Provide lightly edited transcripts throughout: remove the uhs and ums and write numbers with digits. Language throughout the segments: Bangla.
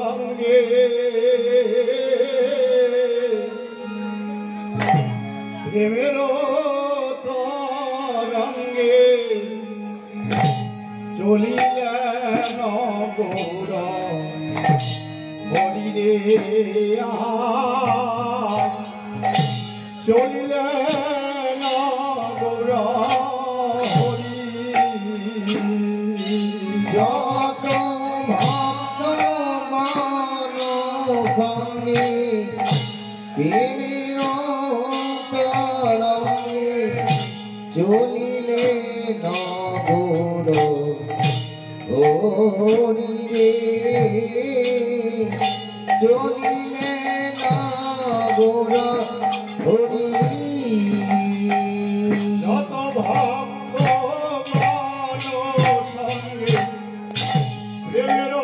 তরঙ্গে প্রেমের তরঙ্গে চলিলেন গৌর হরিরে চলিলেন গৌর হরি যত ভক্ত গণ সঙ্গে প্রেমের তরঙ্গে চলিলে নগর হরি রে চলিলে নগর হরি যত ভক্ত গণ সঙ্গে প্রেমের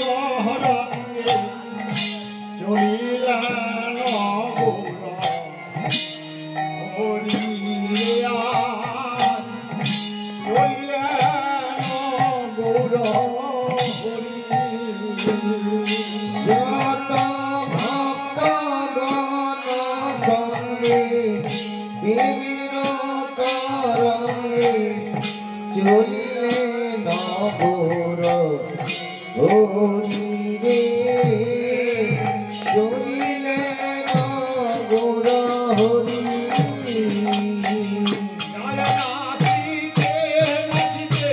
তরঙ্গে চলিলেন গৌর হরি চলিলেন গৌর হরি যত ভক্ত গণ সঙ্গে প্রেমের তরঙ্গে চলিলে নগর হরি রে চলিলে নগর হরি নাচিতে নাচিতে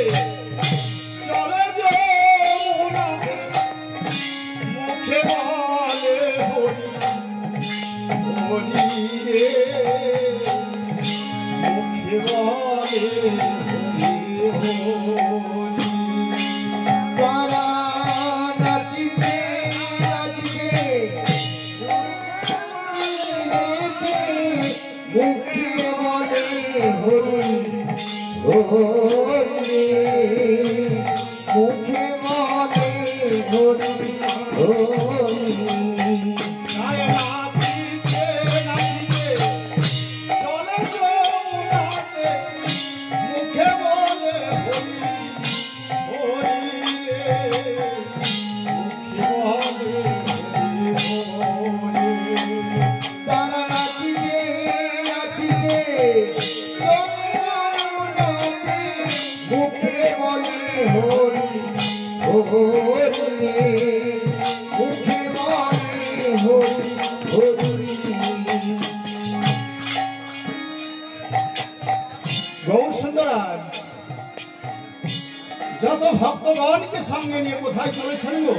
চলে যমুনাতে মুখে বলে হরি হরি রে মুখে বলে হরি হরি তারা নাচিতে নাচিতে মুখে বলে হরি হরি রে মুখে বলে হরি হরি নাচিতে নাচিতে চলে যমুনাতে মুখে বলে হরি হরি রে মুখে বলে হরি হরি তারা নাচিতে নাচিতে যমুনাতে মুখে বলে হরি হরি রে মুখে বলে হরি হরি গৌর সুন্দরাজ যত ভক্তগণকে সঙ্গে নিয়ে কোথায় চলেছেন গো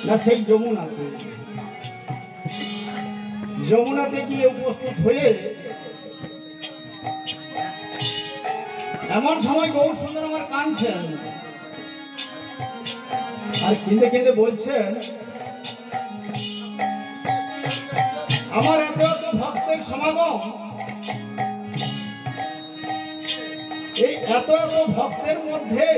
না সেই যমুনাতে যমুনাতে গিয়ে উপস্থিত হয়ে এমন সময় গৌর সুন্দর আমার কাঁদছেন আর কেঁদে কেঁদে বলছেন আমার এত এত ভক্তের সমাগম এই এত এত ভক্তের মধ্যে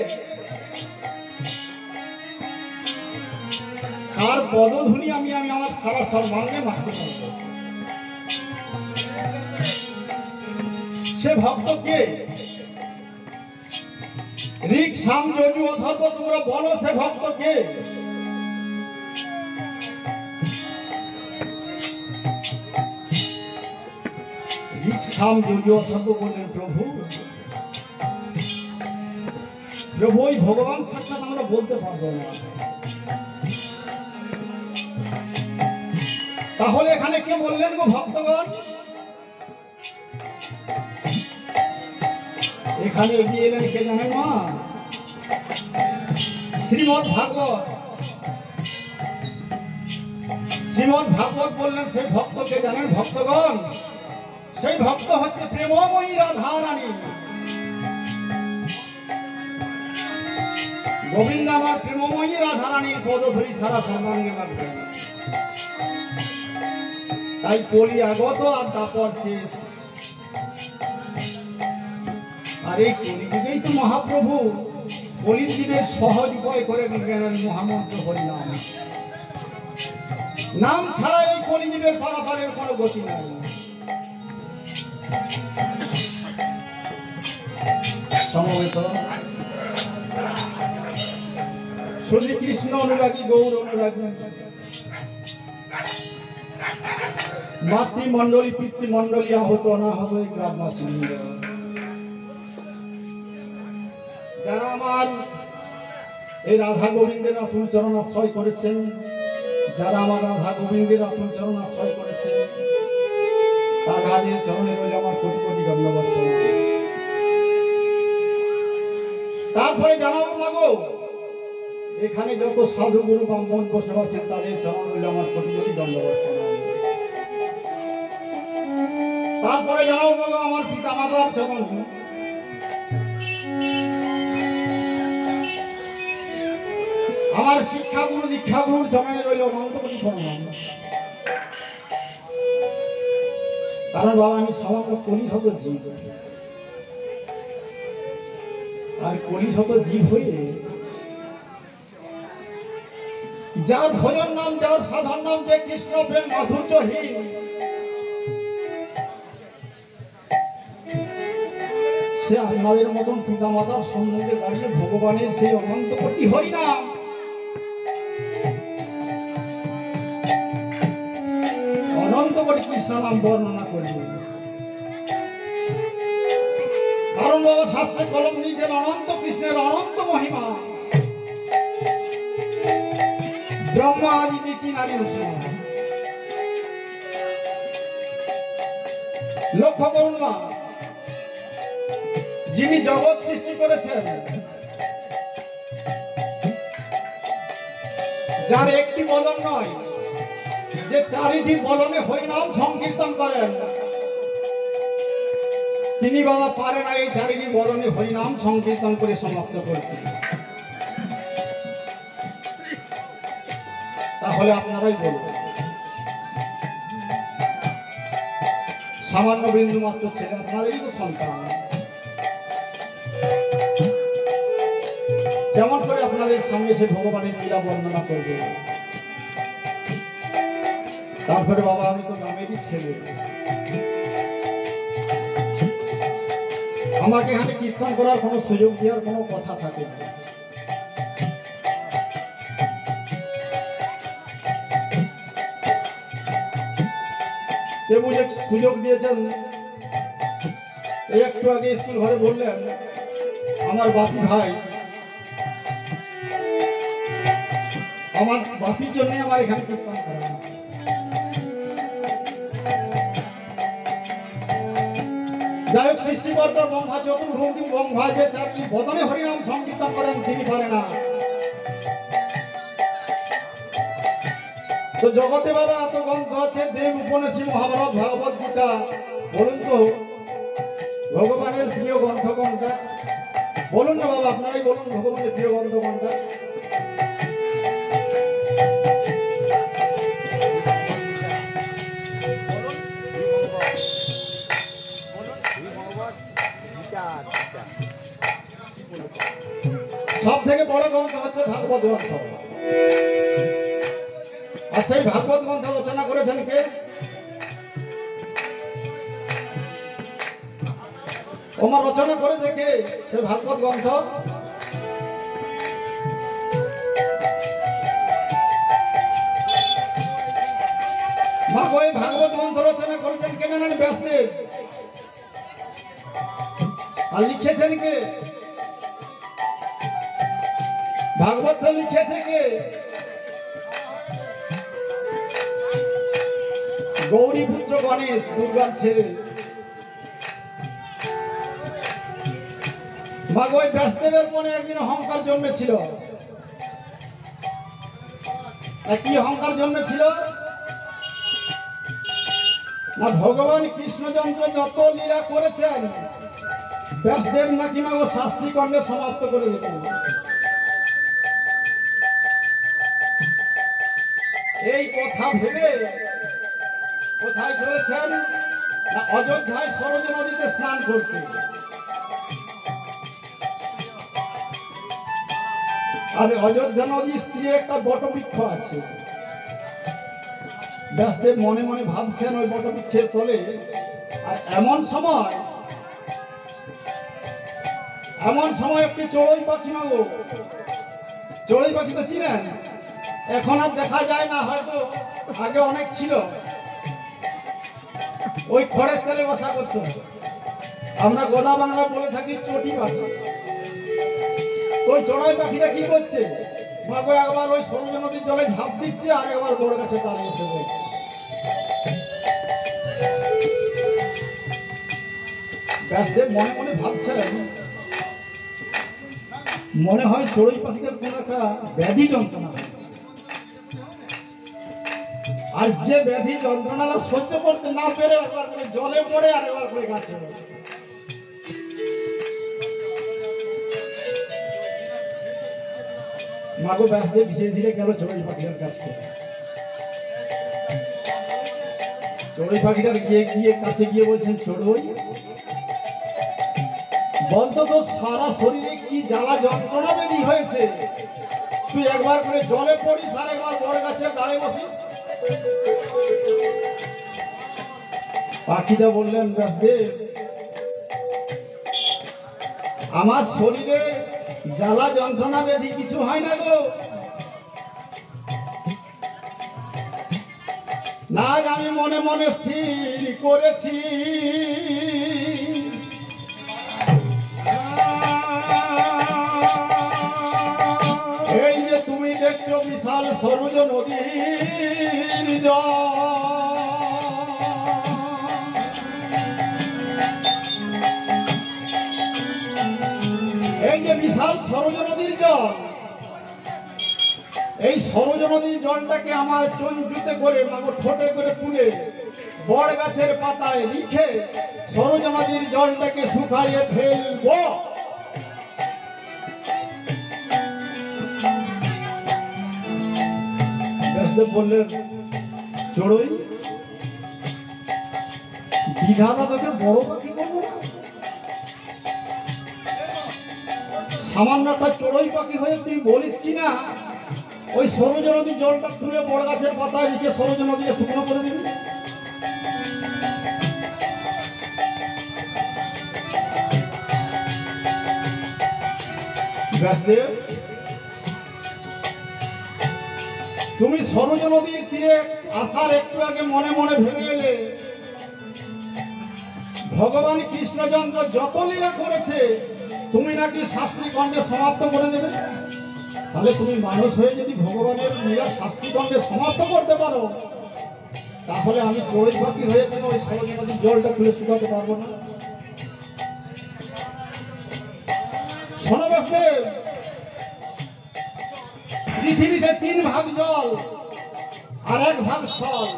তার পদধূলি আমি আমার সারা সর্বাঙ্গে মাখতে পারব সে ভক্তকে ঋক সাম যজু অথর্ব তোমরা বলো সে ভক্তকে ঋক সাম যজু অথর্ব বললেন প্রভু প্রভু ওই ভগবান সাক্ষাৎ আমরা বলতে পারবো না তাহলে এখানে কে বললেন গো ভক্তগণ এখানে এগিয়ে এলেন কে জানেন মা শ্রীমদ ভাগবত বললেন সেই ভক্তকে জানেন ভক্তগণ সেই ভক্ত হচ্ছে প্রেমময়ী রাধা রানী গোবিন্দ আমার প্রেমময়ী রাধা রানীর পদধূলি সারা সর্বাঙ্গে লাগবে তাই কলি আগত আর তারপর শেষ আর এই কলিযুগেই তো মহাপ্রভু কলিযুগের সহজ উপায় করে গেলেন মহামন্ত্র হরিনাম নাম ছাড়া এই কলিযুগের পারাপারের কোনো গতি নাই সমবেত শুধু কৃষ্ণ অনুরাগী, গৌর অনুরাগী, মাতৃমণ্ডলী পিতৃমণ্ডলী আহত অনাহত এই গ্রামবাসী, যারা আমার এই রাধা গোবিন্দের আতুল চরণ আশ্রয় করেছেন, যারা আমার রাধা গোবিন্দের আতুল চরণ আশ্রয় করেছেন, তাদের চরণে রইল আমার কোটি কোটি ধন্যবাদ। তারপরে জানাবো মাগো, এখানে যত সাধু গুরু ব্রাহ্মণ বসে আছেন তাদের চরণ রইল আমার কোটি কোটি ধন্যবাদ। তারপরে জানাবো মাগো আমার পিতা মাতার চরণ, আমার শিক্ষাগুরু দীক্ষাগুরুর চরণে রইল অনন্ত কোটি প্রণাম। কারণ বাবা আমি সামান্য কলিশত জীব, আর কলিশত জীব হয়ে যার ভজন নাম, যার সাধন নাম যে কৃষ্ণ প্রেম মাধুর্যহীন, সে আপনাদের মতন পিতা মাতার সম্মুখে দাঁড়িয়ে ভগবানের সেই অনন্ত কোটি হরিনাম, অনন্ত কোটি কৃষ্ণ নাম বর্ণনা করবে। কারণ বাবা শাস্ত্রে কলম দিয়েছেন অনন্ত কৃষ্ণের অনন্ত মহিমা, ব্রহ্মা আদি নীতি নারী উষ্ণ। লক্ষ্য করুন না, যিনি জগৎ সৃষ্টি করেছেন, যার একটি বদন নয়, যে চারিটি বদনে হরিনাম সংকীর্তন করেন, তিনি বাবা পারে না এই চারিটি বদনে হরিনাম সংকীর্তন করে সমাপ্ত করতে। তাহলে আপনারাই বলবেন, সামান্য বিন্দু মাত্র ছেলে, আপনাদেরই তো সন্তান, কেমন করে আপনাদের সামনে সে ভগবানের লীলা বর্ণনা করবে? তারপরে বাবা আমি তো গ্রামেরই ছেলে, আমাকে এখানে কীর্তন করার কোনো সুযোগ দেওয়ার কোনো কথা থাকে না। বুঝে সুযোগ দিয়েছেন, এই একটু আগে স্কুল ঘরে বললেন আমার বাপি ভাই, আমার বাপির জন্য আমার এখানে কীর্তন করা। যাই হোক, সৃষ্টিকর্তা ব্রহ্মা চতুর্ভুবন ব্রহ্মা যে চারটি বদনে হরিনাম সংকীর্তন করেন তিনি পারে না। তো জগতে বাবা এত গ্রন্থ আছে, দেব উপন্যাসী মহাভারত ভাগবত গীতা, বলুন তো ভগবানের প্রিয় গ্রন্থ কোনটা? বলুন না বাবা, আপনারাই বলুন ভগবানের প্রিয় গ্রন্থ কোনটা? সব থেকে বড় গ্রন্থ হচ্ছে ভাগবত গ্রন্থ। আর সেই ভাগবত গ্রন্থ রচনা করেছেন কে? ওমা রচনা করেছে কে সেই ভাগবত গ্রন্থ? এই ভাগবত গ্রন্থ রচনা করেছেন কে জানেন? ব্যাসদেব। আর লিখেছেন কে? ভাগবত লিখেছে কে? গৌরী পুত্র গণেশ, দুর্গার ছেলে। ওই ব্যাসদেবের মনে একদিন অহংকার জন্মেছিল। কি অহংকার জন্মেছিল? না ভগবান কৃষ্ণচন্দ্র যত লীলা করেছেন ব্যাসদেব নাকি না ও শাস্ত্রী কর্ণে সমাপ্ত করে দিতেন। এই কথা ভেবে কোথায় চলেছেন? না অযোধ্যায় সরজ নদীতে স্নান করতে। আর অযোধ্যা নদীর স্ত্রী একটা বটবৃক্ষ আছে। ব্যাসদেব মনে মনে ভাবছেন ওই বটবৃক্ষের তলে। আর এমন সময় একটি চড়ুই পাখি মাগো চড়ুই পাখি তো চিনেন, এখন আর দেখা যায় না, হয়তো আগে অনেক ছিল। ওই খড়ের চালে বসা করতো, আমরা গোদা বাংলা বলে থাকি চটি পাখি। ওই চড়াই পাখিটা কি করছে, মাগো একবার ওই সরোজ নদীর জলে ঝাঁপ দিচ্ছে, আর একবার বড় গাছে ডালে এসে বলছে। ব্যাসদেব মনে মনে ভাবছেন, মনে হয় চড়ুই পাখিটার কোন একটা ব্যাধি যন্ত্রণা হয়েছে, আর যে ব্যাধি যন্ত্রণাটা সহ্য করতে না পেরে একবার করে জলে পড়ে আর একবার করে গাছে ওঠে। মাগো ব্যাসদেব ধীরে ধীরে গেল চড়ুই পাখিটার কাছে। চড়ুই পাখিটার গিয়ে কাছে গিয়ে বলছেন, চড়ুই বলতো তো সারা শরীরে কি জ্বালা যন্ত্রণা বেদি হয়েছে, তুই একবার করে জলে পড়িস আর একবার বড় গাছের ডালে বসিস। পাখিটা বললেন, ব্যাসদেব আমার শরীরে জ্বালা যন্ত্রণা বেদি কিছু হয় না গো, না আমি মনে মনে স্থির করেছি এই যে তুমি দেখছো বিশাল সরোজ নদীর জল, এই যে বিশাল সরোজ নদীর জল, এই সরোজ নদীর জলটাকে আমার চঞ্চুতে করে মাগো ঠোঁটে করে তুলে বড় গাছের পাতায় লিখে সরোজ নদীর জলটাকে শুকাইয়ে ফেলবো। ব্যাসদেব বললেন, চড়ুই বিধাতা তোকে বড় পাখি করবো না, সামান্য একটা চড়ুই পাখি হয়ে তুই বলিস কিনা ওই সরোজ নদীর জলটা তুলে বড় গাছের পাতায় লিখে সরোজ নদীকে শুকনো করে দিবি। ব্যাসদেব তুমি সরোজ নদীর তীরে আসার একটু আগে মনে মনে ভেবে এলে ভগবান কৃষ্ণচন্দ্র যত লীলা করেছে তুমি নাকি শাস্ত্রীকণ্ডে সমাপ্ত করে দেবে। তাহলে তুমি মানুষ হয়ে যদি ভগবানের লীলা শাস্ত্রীকণ্ডে সমাপ্ত করতে পারো, তাহলে আমি চড়ুই পাখি হয়ে কেন ওই সরোজ নদীর জলটা তুলে শুকাতে পারবো না? শোনো ব্যাসদেব, পৃথিবীতে 3 ভাগ জল আর 1 ভাগ স্থল।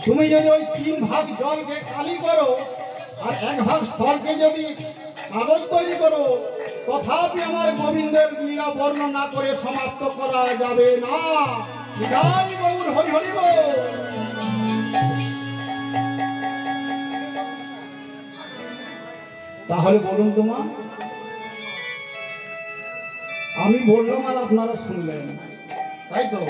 তুমি যদি ওই 3 ভাগ জলকে কালি করো আর 1 ভাগ স্থলকে যদি কাগজ তৈরি করো, তথাপি আমার গোবিন্দের লীলা বর্ণনা করে সমাপ্ত করা যাবে না। জয় গৌর হরি হরি বল। তাহলে বলুন তোমা, আমি বললাম আর আপনারা শুনলেন, তাই তো?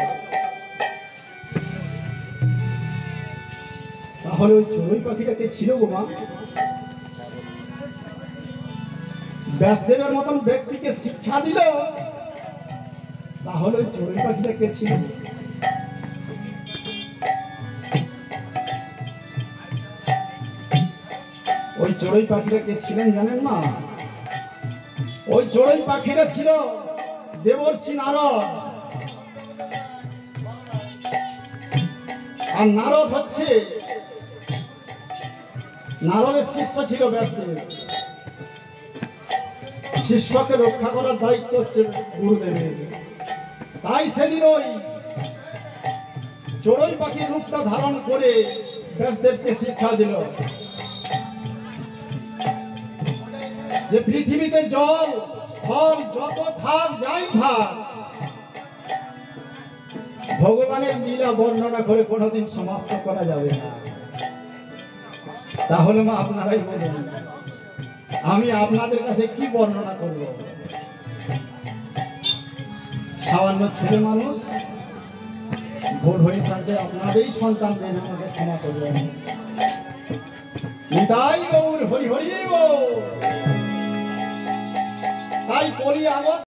তাহলে ওই চড়ুই পাখিটা কে ছিল গো মা? ব্যাসদেবের মতন ব্যক্তিকে শিক্ষা দিল, তাহলে ওই চড়ুই পাখিটা কে ছিল? ওই চড়ুই পাখিটা কে ছিলেন জানেন না? ওই চড়ুই পাখিটা ছিল দেবর্ষি নারদ। আর নারদ হচ্ছে, নারদের শিষ্য ছিল ব্যাসদেব। শিষ্যকে রক্ষা করার দায়িত্ব হচ্ছে গুরুদেবের। তাই সেদিন ওই চড়ুই পাখির রূপটা ধারণ করে ব্যাসদেবকে শিক্ষা দিল যে পৃথিবীতে জল স্থল যত থাক যাই থাক, ভগবানের লীলা বর্ণনা করে কোনোদিন সমাপ্ত করা যাবে না। তাহলে মা আপনারাই বলুন, আমি আপনাদের কাছে কি বর্ণনা করব? সামান্য ছেলে মানুষ, ভোর হয়ে থাকবে আপনাদেরই সন্তান দেন, আমাকে ক্ষমা করবেন। নিতাই গৌর হরি হরি বল। তাই বলি আগত